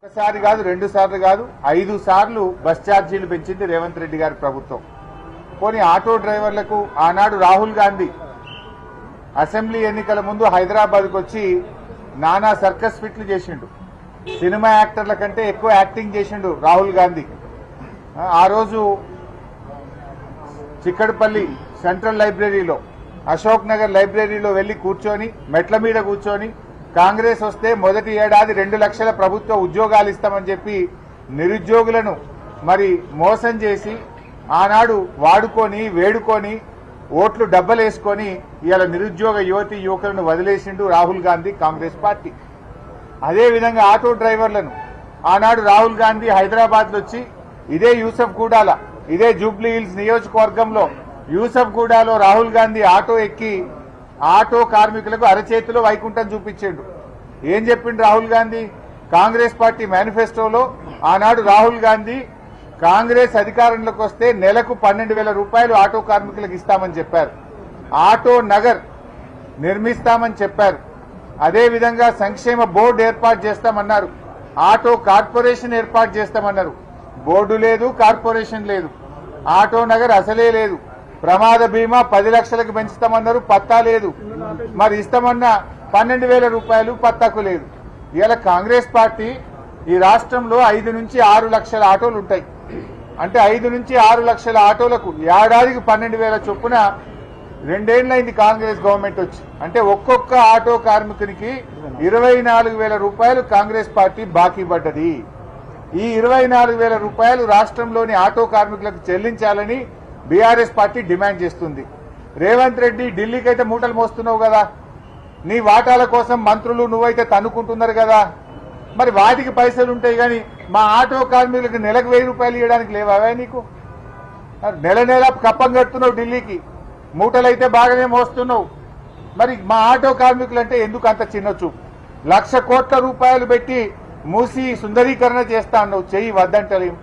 ఒకసారి కాదు, 2 సార్లు కాదు, 5 సార్లు బస్ ఛార్జీలు పెంచింది రేవంత్ రెడ్డి గారి ప్రభుత్వం. పోనీ ఆటో డ్రైవర్లకు ఆనాడు రాహుల్ గాంధీ అసెంబ్లీ ఎన్నికల ముందు హైదరాబాద్కు వచ్చి నానా సర్కస్ ఫిట్లు చేసిండు. సినిమా యాక్టర్ల కంటే ఎక్కువ యాక్టింగ్ చేసిండు రాహుల్ గాంధీ. ఆ రోజు చిక్కడపల్లి సెంట్రల్ లైబ్రరీలో, అశోక్ నగర్ లైబ్రరీలో వెళ్లి కూర్చొని, మెట్ల మీద కూర్చొని, కాంగ్రెస్ వస్తే మొదటి ఏడాది 2 లక్షల ప్రభుత్వ ఉద్యోగాలు ఇస్తామని చెప్పి నిరుద్యోగులను మరి మోసం చేసి ఆనాడు వాడుకొని వేడుకొని ఓట్లు డబ్బలేసుకొని ఇవాళ నిరుద్యోగ యువతి యువకులను వదిలేసిండు రాహుల్ గాంధీ కాంగ్రెస్ పార్టీ. అదేవిధంగా ఆటో డ్రైవర్లను ఆనాడు రాహుల్ గాంధీ హైదరాబాద్ వచ్చి ఇదే యూసఫ్ గూడాల, ఇదే జూబ్లీ హిల్స్ నియోజకవర్గంలో యూసఫ్ గూడాలో రాహుల్ గాంధీ ఆటో ఎక్కి ఆటో కార్మికులకు అరచేతిలో వైకుంఠం చూపించాడు. ఏం చెప్పిండు రాహుల్ గాంధీ? కాంగ్రెస్ పార్టీ మేనిఫెస్టోలో ఆనాడు రాహుల్ గాంధీ కాంగ్రెస్ అధికారంలోకి వస్తే నెలకు 12,000 రూపాయలు ఆటో కార్మికులకు ఇస్తామని చెప్పారు. ఆటో నగర్ నిర్మిస్తామని చెప్పారు. అదేవిధంగా సంక్షేమ బోర్డు ఏర్పాటు చేస్తామన్నారు. ఆటో కార్పొరేషన్ ఏర్పాటు చేస్తామన్నారు. బోర్డు లేదు, కార్పొరేషన్ లేదు, ఆటో నగర్ అసలే లేదు. ప్రమాద బీమా 10 లక్షలకు పెంచుతామన్నారు, పత్తా లేదు. మరి ఇస్తామన్న 12,000 రూపాయలు పత్తాకు లేదు. ఇవాళ కాంగ్రెస్ పార్టీ ఈ రాష్ట్రంలో 5 నుంచి 6 లక్షల ఆటోలు ఉంటాయి. అంటే 5 నుంచి 6 లక్షల ఆటోలకు ఏడాదికి 12,000 చొప్పున 2 ఏళ్లైంది కాంగ్రెస్ గవర్నమెంట్ వచ్చి. అంటే ఒక్కొక్క ఆటో కార్మికునికి 24,000 రూపాయలు కాంగ్రెస్ పార్టీ బాకీ పడ్డది. ఈ 24,000 రూపాయలు రాష్ట్రంలోని ఆటో కార్మికులకు చెల్లించాలని బీఆర్ఎస్ పార్టీ డిమాండ్ చేస్తుంది. రేవంత్ రెడ్డి ఢిల్లీకి అయితే మూటలు మోస్తున్నావు కదా, నీ వాటాల కోసం మంత్రులు నువ్వైతే తన్నుకుంటున్నారు కదా, మరి వాటికి పైసలు ఉంటాయి కానీ మా ఆటో కార్మికులకు నెలకు 1000 రూపాయలు ఇవ్వడానికి లేవా నీకు? నెల నెల కప్పం కడుతున్నావు ఢిల్లీకి, మూటలైతే బాగానే మోస్తున్నావు. మరి మా ఆటో కార్మికులంటే ఎందుకు అంత చిన్న చూపు? 1,00,000 కోట్ల రూపాయలు పెట్టి మూసి సుందరీకరణ చేస్తా అన్నావు, చెయ్యి వద్దంటలేము.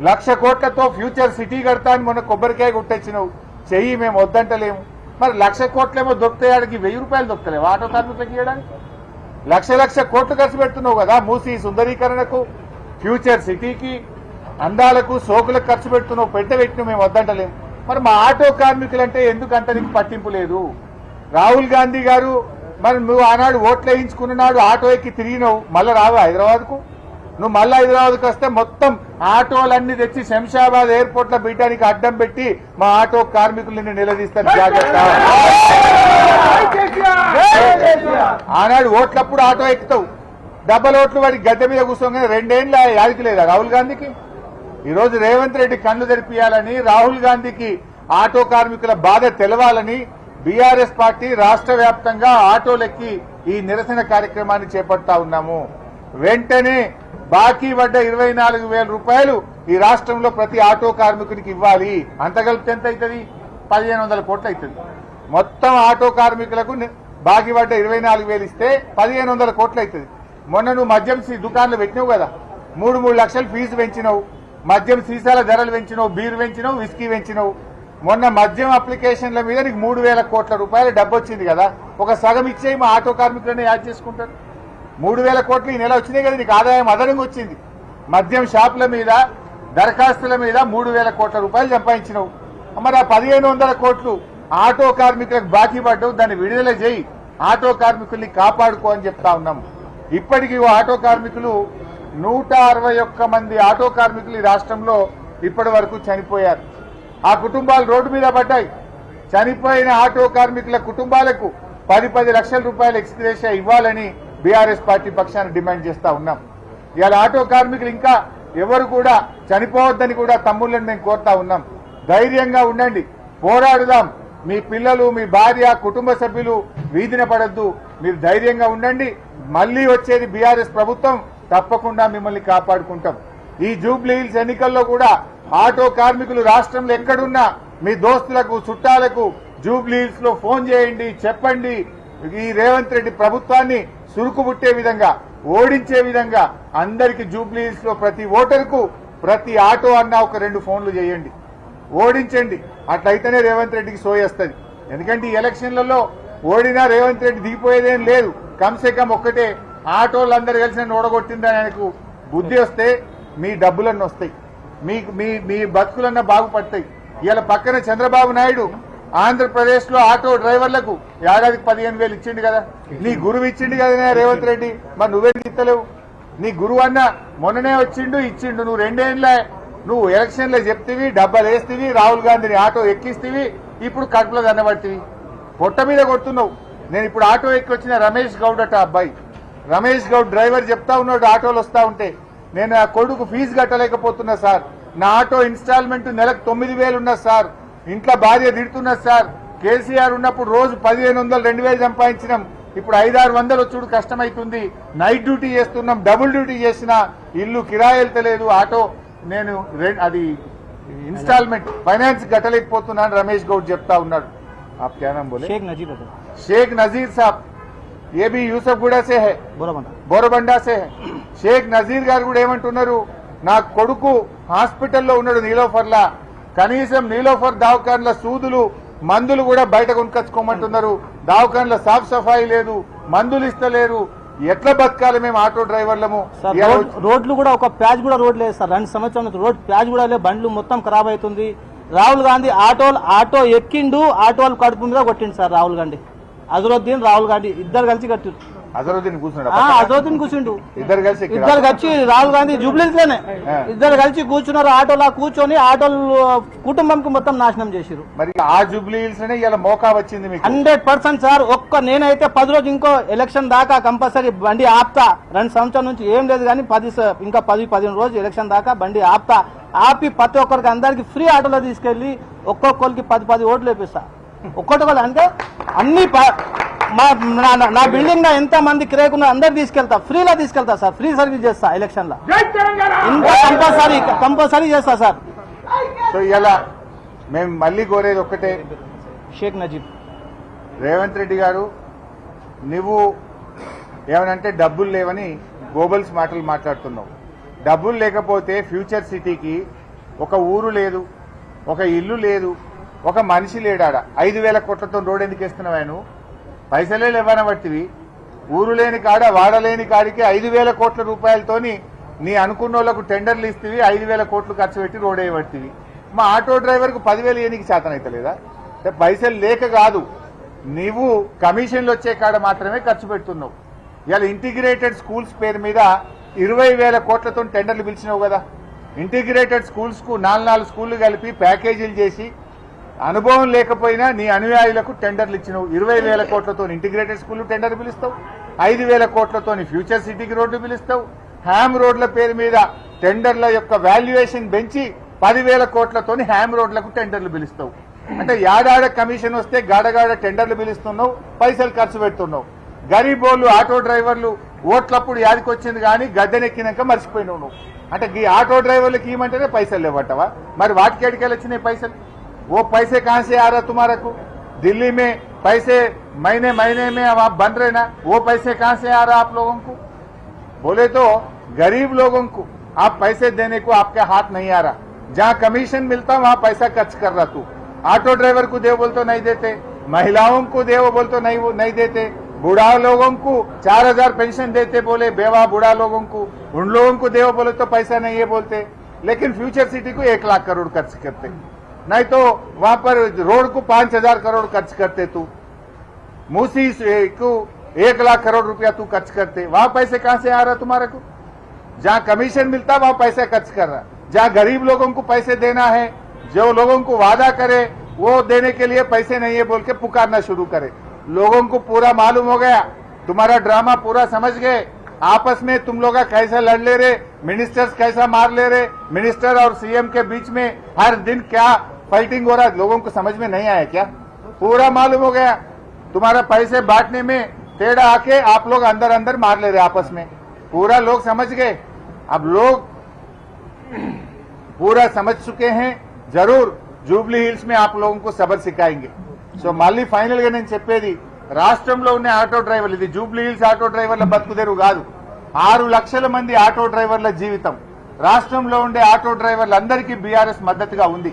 1,00,000 కోట్లతో ఫ్యూచర్ సిటీ కడతా అని మొన్న కొబ్బరికాయ కొట్టొచ్చినావు, చెయ్యి మేము వద్దంటలేము. మరి 1,00,000 కోట్లేమో దొరుకుతాయాడికి 1000 రూపాయలు దొరుకుతలేవు ఆటో కార్మికులకు ఇవ్వడానికి? 1,00,000 కోట్లు ఖర్చు పెడుతున్నావు కదా మూసి సుందరీకరణకు, ఫ్యూచర్ సిటీకి, అందాలకు, సోకులకు ఖర్చు పెడుతున్నావు, పెట్టినావు, మేము వద్దంటలేము. మరి మా ఆటో కార్మికులంటే ఎందుకు అంత నీకు పట్టింపు లేదు? రాహుల్ గాంధీ గారు మరి నువ్వు ఆనాడు ఓట్లు వేయించుకున్నాడు, ఆటో ఎక్కి తిరిగినావు, మళ్ళీ రావు హైదరాబాద్కు? నువ్వు మళ్ళీ హైదరాబాద్కు వస్తే మొత్తం ఆటోలన్నీ తెచ్చి శంషాబాద్ ఎయిర్పోర్ట్ లో బీటానికి అడ్డం పెట్టి మా ఆటో కార్మికులని నిలదీస్తారు, జాగ్రత్త. ఆనాడు ఓట్లప్పుడు ఆటో ఎక్కుతావు, డబ్బల్ ఓట్లు వాడి గద్దె మీద కూర్చోగానే 2 ఏళ్ళ యాదికి లేదా రాహుల్ గాంధీకి? ఈరోజు రేవంత్ రెడ్డి కన్ను తెరిపియాలని, రాహుల్ గాంధీకి ఆటో కార్మికుల బాధ తెలవాలని బీఆర్ఎస్ పార్టీ రాష్ట్ర వ్యాప్తంగా ఆటోలెక్కి ఈ నిరసన కార్యక్రమాన్ని చేపడతా ఉన్నాము. వెంటనే బాకీ పడ్డ 24,000 రూపాయలు ఈ రాష్ట్రంలో ప్రతి ఆటో కార్మికునికి ఇవ్వాలి. అంత కలిపితే ఎంత అవుతుంది? 1,500 కోట్లు అవుతుంది. మొత్తం ఆటో కార్మికులకు బాకీ పడ్డ 24,000 ఇస్తే 1,500 కోట్లు అవుతుంది. మొన్న నువ్వు మద్యం దుకాణాలు పెట్టినావు కదా, 3 లక్షలు ఫీజు పెంచినావు, మద్యం సీసాల ధరలు పెంచినావు, బీర్ పెంచినావు, విస్కీ పెంచినావు. మొన్న మద్యం అప్లికేషన్ల మీద నీకు 3,000 కోట్ల రూపాయల డబ్బు వచ్చింది కదా, ఒక సగం ఇచ్చేయి, మా ఆటో కార్మికులను యాడ్ చేసుకుంటారు. 3,000 కోట్లు ఈ నెల వచ్చినాయి కదా, నీకు ఆదాయం అదనంగా వచ్చింది. మద్యం షాపుల మీద, దరఖాస్తుల మీద 3,000 కోట్ల రూపాయలు సంపాదించినావు. మరి ఆ 1,500 కోట్లు ఆటో కార్మికులకు బాకీ పడ్డావు, దాన్ని విడుదల చేయి, ఆటో కార్మికుల్ని కాపాడుకో అని చెప్తా ఉన్నాం. ఇప్పటికీ ఆటో కార్మికులు 161 మంది ఆటో కార్మికులు ఈ రాష్ట్రంలో ఇప్పటి వరకు చనిపోయారు. ఆ కుటుంబాలు రోడ్డు మీద పడ్డాయి. చనిపోయిన ఆటో కార్మికుల కుటుంబాలకు 10 లక్షల రూపాయల ఎక్స్గ్రేషియా ఇవ్వాలని బీఆర్ఎస్ పార్టీ పక్షాన డిమాండ్ చేస్తా ఉన్నాం. ఇవాళ ఆటో కార్మికులు ఇంకా ఎవరు కూడా చనిపోవద్దని కూడా తమ్ముళ్ళని మేము కోరుతా ఉన్నాం. ధైర్యంగా ఉండండి, పోరాడుదాం. మీ పిల్లలు, మీ భార్య, కుటుంబ సభ్యులు వీధిన పడద్దు, మీరు ధైర్యంగా ఉండండి. మళ్లీ వచ్చేది బీఆర్ఎస్ ప్రభుత్వం, తప్పకుండా మిమ్మల్ని కాపాడుకుంటాం. ఈ జూబ్లీ హిల్స్ ఎన్నికల్లో కూడా ఆటో కార్మికులు రాష్ట్రంలో ఎక్కడున్నా మీ దోస్తులకు, చుట్టాలకు జూబ్లీ హిల్స్ లో ఫోన్ చేయండి, చెప్పండి. ఈ రేవంత్ రెడ్డి ప్రభుత్వాన్ని సురుకుబుట్టే విధంగా, ఓడించే విధంగా అందరికి జూబ్లీ హిల్స్ లో ప్రతి ఓటరుకు, ప్రతి ఆటో అన్నా ఒక 2 ఫోన్లు చేయండి, ఓడించండి. అట్లయితేనే రేవంత్ రెడ్డికి సోయేస్తుంది. ఎందుకంటే ఈ ఎలక్షన్లలో ఓడినా రేవంత్ రెడ్డి దిగిపోయేదేం లేదు. కమ్సే కమ్ ఒక్కటే, ఆటోలందరూ కలిసి నన్ను ఓడగొట్టిందని ఆయనకు బుద్ధి వస్తే మీ డబ్బులన్నీ వస్తాయి, మీ మీ మీ బతుకులన్నా బాగుపడతాయి. ఇలా పక్కన చంద్రబాబు నాయుడు ఆంధ్రప్రదేశ్ లో ఆటో డ్రైవర్లకు ఏడాదికి 15,000 ఇచ్చిండు కదా, నీ గురువు ఇచ్చిండు కదా రేవంత్ రెడ్డి, మరి నువ్వేం ఇస్తలేవు? నీ గురువు అన్న మొన్ననే వచ్చిండు ఇచ్చిండు, నువ్వు 2 ఏళ్ళ నువ్వు ఎలక్షన్లో చెప్తివి, డబ్బాలు వేస్తేవి, రాహుల్ గాంధీని ఆటో ఎక్కిస్తేవి, ఇప్పుడు కడుపులో దన్నబడితివి, పొట్ట మీద కొడుతున్నావు. నేను ఇప్పుడు ఆటో ఎక్కి వచ్చిన రమేష్ గౌడ్ అట అబ్బాయి, రమేష్ గౌడ్ డ్రైవర్ చెప్తా ఉన్నాడు ఆటోలు వస్తా ఉంటే, నేను ఆ కొడుకు ఫీజు కట్టలేకపోతున్నా సార్, నా ఆటో ఇన్స్టాల్మెంట్ నెలకు 9,000 ఉన్నది సార్, ఇంట్లో భార్య తిడుతున్నది సార్, కేసీఆర్ ఉన్నప్పుడు రోజు 1,500 2,000 సంపాదించినాం, ఇప్పుడు 500-600 వచ్చుడు కష్టమైతుంది, నైట్ డ్యూటీ చేస్తున్నాం, డబుల్ డ్యూటీ చేసిన ఇల్లు కిరాయిలు తెలియదు, ఆటో నేను అది ఇన్స్టాల్మెంట్ ఫైనాన్స్ కట్టలేకపోతున్నాను రమేష్ గౌడ్ చెప్తా ఉన్నాడు. आप क्या नाम बोले? शेख नजीर साहब, ये भी యూసఫ్గూడ से है, బోరబండా से है. షేక్ నజీర్ గారు కూడా ఏమంటున్నారు, నా కొడుకు హాస్పిటల్లో ఉన్నాడు నీలోఫర్లా, కనీసం నీలోఫర్ దవాఖాన్ల సూదులు మందులు కూడా బయట కొనుకొచ్చుకోమంటున్నారు, దవాఖాన్ల సాఫ్ సఫాయి లేదు, మందులు ఇస్తలేరు, ఎట్లా బతకాలి మేము ఆటో డ్రైవర్లము? రోడ్లు కూడా ఒక ప్యాచ్ కూడా రోడ్ లేదు సార్, 2 సంవత్సరాల నుంచి రోడ్ ప్యాచ్ కూడా లేదు, బండ్లు మొత్తం ఖరాబ్ అవుతుంది. రాహుల్ గాంధీ ఆటో ఎక్కిండు, ఆటో వాళ్ళు కడుపు మీద కొట్టిండు సార్ రాహుల్ గాంధీ, అజరుద్దీన్ రాహుల్ గాంధీ ఇద్దరు కలిసి కట్టిరు. అజరుద్దీన్ కూర్చుండు, ఇద్దరు కలిసి రాహుల్ గాంధీ జూబ్లీస్ లోనే ఇద్దరు కలిసి కూర్చున్నారు, ఆటోలా కూర్చొని ఆటోలు కుటుంబంకి మొత్తం నాశనం చేసిరు. మరి ఆ జూబ్లీస్ ఇలా మోకా వచ్చింది 100% సార్. నేనైతే 10 రోజు ఇంకో ఎలక్షన్ దాకా కంపల్సరీ బండి ఆపుతా, 2 సంవత్సరాల నుంచి ఏం లేదు కానీ 10-15 రోజు ఎలక్షన్ దాకా బండి ఆపుతా, ఆపి ప్రతి ఒక్కరికి అందరికి ఫ్రీ ఆటోలో తీసుకెళ్లి ఒక్కొక్కరికి 10 ఓట్లు వేపిస్తా, ఒక్కొక్కరు అంటే అన్ని నా బిల్డింగ్ లో ఎంత మంది కిరాయికున్నా అందరు తీసుకెళ్తా, ఫ్రీలో తీసుకెళ్తా సార్, ఫ్రీ సర్వీస్ చేస్తా ఎలక్షన్ లో, ఇంకా కంపల్సరీ చేస్తా సార్. సో ఇలా మేము మళ్ళీ కోరేది ఒక్కటే, షేక్ నజీబ్ రేవంత్ రెడ్డి గారు, నువ్వు ఏమనంటే డబ్బులు లేవని గోబల్స్ మాటలు మాట్లాడుతున్నావు. డబ్బులు లేకపోతే ఫ్యూచర్ సిటీకి ఒక ఊరు లేదు, ఒక ఇల్లు లేదు, ఒక మనిషి లేడాడ. 5,000 కోట్లతో రోడ్ ఎందుకు వేస్తున్నావా? నువ్వు పైసలే లేవనబట్టివి, ఊరు లేని కాడ వాడలేని కాడికి 5,000 కోట్ల రూపాయలతోని నీ అనుకున్న వాళ్ళకు టెండర్లు ఇస్తేవి, 5,000 కోట్లు ఖర్చు పెట్టి రోడ్ వేయబట్టివి. మా ఆటో డ్రైవర్కు 10,000 ఏనికి శాతం అవుతలేదా? అంటే పైసలు లేక కాదు, నీవు కమిషన్లు వచ్చే కాడ మాత్రమే ఖర్చు పెడుతున్నావు. ఇవాళ ఇంటిగ్రేటెడ్ స్కూల్స్ పేరు మీద 20,000 కోట్లతో టెండర్లు పిలిచినావు కదా. ఇంటిగ్రేటెడ్ స్కూల్స్ కు 4 స్కూళ్లు కలిపి ప్యాకేజీలు చేసి అనుభవం లేకపోయినా నీ అనుయాయులకు టెండర్లు ఇచ్చినావు. 20,000 కోట్లతో ఇంటిగ్రేటెడ్ స్కూల్ టెండర్ పిలుస్తావు, 5,000 కోట్లతో ఫ్యూచర్ సిటీకి రోడ్డు పిలుస్తావు, హ్యామ్ రోడ్ల పేరు మీద టెండర్ల యొక్క వాల్యుయేషన్ పెంచి 10,000 కోట్లతో హ్యామ్ రోడ్లకు టెండర్లు పిలుస్తావు. అంటే యాడాడ కమిషన్ వస్తే గాడగాడ టెండర్లు పిలుస్తున్నావు, పైసలు ఖర్చు పెడుతున్నావు. గరీబోళ్ళు ఆటో డ్రైవర్లు ఓట్లప్పుడు యాదికొచ్చింది కానీ గద్దెనెక్కినాక మర్చిపోయినావు నువ్వు. అంటే ఈ ఆటో డ్రైవర్లకు ఇవ్వమంటేనే పైసలు లేవట్టవా? మరి వాటికి ఎడికెళ్ళి వచ్చినాయి పైసలు? वो पैसे कहां से आ रहा तुम्हारे को? दिल्ली में पैसे महीने में अब आप बन रहे ना, वो पैसे कहां से आ रहा आप लोगों को? बोले तो गरीब लोगों को आप पैसे देने को आपके हाथ नहीं आ रहा, जहां कमीशन मिलता वहां पैसा खर्च कर रहा तू. ऑटो ड्राइवर को देव बोल तो नहीं देते, महिलाओं को देव बोल तो नहीं देते, बूढ़ा लोगों को 4,000 पेंशन देते बोले, बेवा बूढ़ा लोगों को, उन लोगों को देव बोले तो पैसा नहीं है बोलते. लेकिन फ्यूचर सिटी को 1 लाख करोड़ खर्च करते, नहीं तो वहां पर रोड को 5,000 करोड़ खर्च करते. तू मूसी को 1 लाख करोड़ रुपया तू खर्च करते, वहां पैसे कहां से आ रहा तुम्हारे को? जहां कमीशन मिलता वहां पैसा खर्च कर रहा, जहां गरीब लोगों को पैसे देना है, जो लोगों को वादा करे वो देने के लिए पैसे नहीं है बोल के पुकारना शुरू करे. लोगों को पूरा मालूम हो गया, तुम्हारा ड्रामा पूरा समझ गए. आपस में तुम लोग कैसा लड़ ले रहे, मिनिस्टर्स कैसा मार ले रहे, मिनिस्टर और सीएम के बीच में हर दिन क्या फाइटिंग हो रहा है, लोगों को समझ में नहीं आया क्या? पूरा मालूम हो गया. तुम्हारा पैसे बांटने में टेढ़ा आके आप लोग अंदर मार ले रहे आपस में, पूरा लोग समझ गए. अब लोग पूरा समझ चुके हैं, जरूर జూబ్లీ హిల్స్ में आप लोगों को सबक सिखाएंगे. సో మళ్ళీ ఫైనల్ గా నేను చెప్పేది, రాష్ట్రంలో ఉన్న ఆటో డ్రైవర్లు, ఇది జూబ్లీ హిల్స్ ఆటో డ్రైవర్ల బతుకుదెరువు కాదు, 6 లక్షల మంది ఆటో డ్రైవర్ల జీవితం. రాష్ట్రంలో ఉండే ఆటో డ్రైవర్లందరికీ బీఆర్ఎస్ మద్దతుగా ఉంది.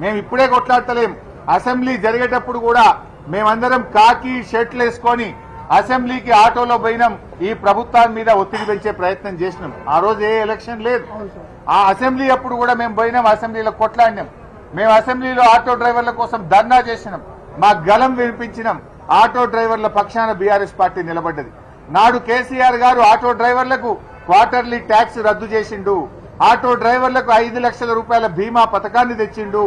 మేము ఇప్పుడే కొట్లాడతలేం, అసెంబ్లీ జరిగేటప్పుడు కూడా మేమందరం కాకి షర్ట్లు వేసుకొని అసెంబ్లీకి ఆటోలో పోయినాం, ఈ ప్రభుత్వాన్ని మీద ఒత్తిడి పెంచే ప్రయత్నం చేసినాం. ఆ రోజు ఏ ఎలక్షన్ లేదు. ఆ అసెంబ్లీ అప్పుడు కూడా మేము పోయినాం, అసెంబ్లీలో కొట్లాడినాం. మేము అసెంబ్లీలో ఆటో డ్రైవర్ల కోసం ధర్నా చేసినాం, మా గలం వినిపించినాం. ఆటో డ్రైవర్ల పక్షాన బీఆర్ఎస్ పార్టీ నిలబడ్డది. నాడు కేసీఆర్ గారు ఆటో డ్రైవర్లకు క్వార్టర్లీ ట్యాక్స్ రద్దు చేసిండు, ఆటో డ్రైవర్లకు 5 లక్షల రూపాయల బీమా పథకాన్ని తెచ్చిండు.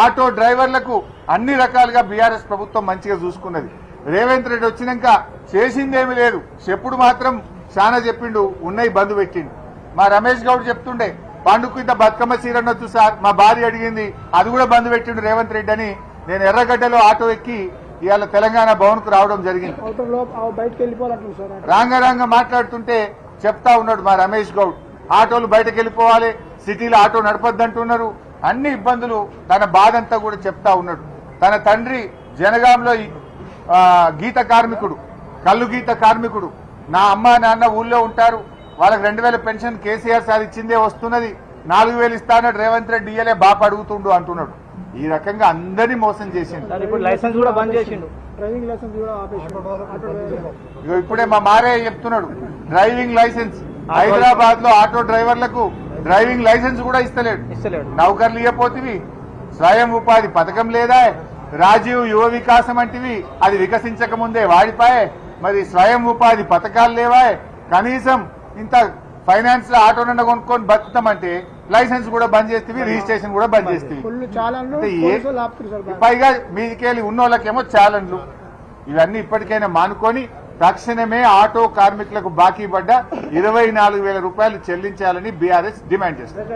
ఆటో డ్రైవర్లకు అన్ని రకాలుగా బీఆర్ఎస్ ప్రభుత్వం మంచిగా చూసుకున్నది. రేవంత్ రెడ్డి వచ్చినాక చేసిందేమీ లేదు, చెప్పుడు మాత్రం చాలా చెప్పిండు, ఉన్నాయి బంధు పెట్టిండు. మా రమేష్ గౌడ్ చెప్తుండే పండుగ ఇంత బతుకమ్మ చీరనొచ్చు సార్, మా భార్య అడిగింది, అది కూడా బంధు పెట్టిండు రేవంత్ రెడ్డి అని. నేను ఎర్రగడ్డలో ఆటో ఎక్కి ఇవాళ తెలంగాణ భవన్ కు రావడం జరిగింది. రాంగ మాట్లాడుతుంటే చెప్తా ఉన్నాడు మా రమేష్ గౌడ్, ఆటోలు బయటకు వెళ్ళిపోవాలి, సిటీలో ఆటో నడపద్దంటున్నారు, అన్ని ఇబ్బందులు, తన బాధ అంతా కూడా చెప్తా ఉన్నాడు. తన తండ్రి జనగాంలో గీత కార్మికుడు, కల్లు గీత కార్మికుడు. నా అమ్మ నాన్న ఊళ్ళో ఉంటారు, వాళ్ళకి 2000 పెన్షన్ కేసీఆర్ సార్ ఇచ్చిందే వస్తున్నది, 4000 ఇస్తానన్నాడు రేవంత్ రెడ్డి, ఇయ్యలే బాప అడుగుతుండు అంటున్నాడు. ఈ రకంగా అందరినీ మోసం చేసిండు. ఇప్పుడు లైసెన్స్ కూడా బంద్ చేసిండు, డ్రైవింగ్ లైసెన్స్ కూడా ఇగో ఇప్పుడే మా మారే చెప్తున్నాడు, డ్రైవింగ్ లైసెన్స్ హైదరాబాద్ లో ఆటో డ్రైవర్లకు డ్రైవింగ్ లైసెన్స్ కూడా ఇస్తలేడు. నౌకర్లు ఇవ్వపోతివి, స్వయం ఉపాధి పథకం లేదా, రాజీవ్ యువ వికాసం అంటివి, అది వికసించక ముందే వాడిపాయే, మరి స్వయం ఉపాధి పథకాలు లేవా, కనీసం ఇంత ఫైనాన్స్ లో ఆటో నుండి కొనుక్కొని బతుకుతామంటే లైసెన్స్ కూడా బంద్ చేస్తేవి, రిజిస్ట్రేషన్ కూడా బంద్ చేస్తేవి. పైగా మీదికెళ్ళి ఉన్నోళ్ళకేమో ఛాలెంజ్లు. ఇవన్నీ ఇప్పటికైనా మానుకొని తక్షణమే ఆటో కార్మికులకు బాకీ పడ్డ 24,000 రూపాయలు చెల్లించాలని బీఆర్ఎస్ డిమాండ్ చేస్తుంది.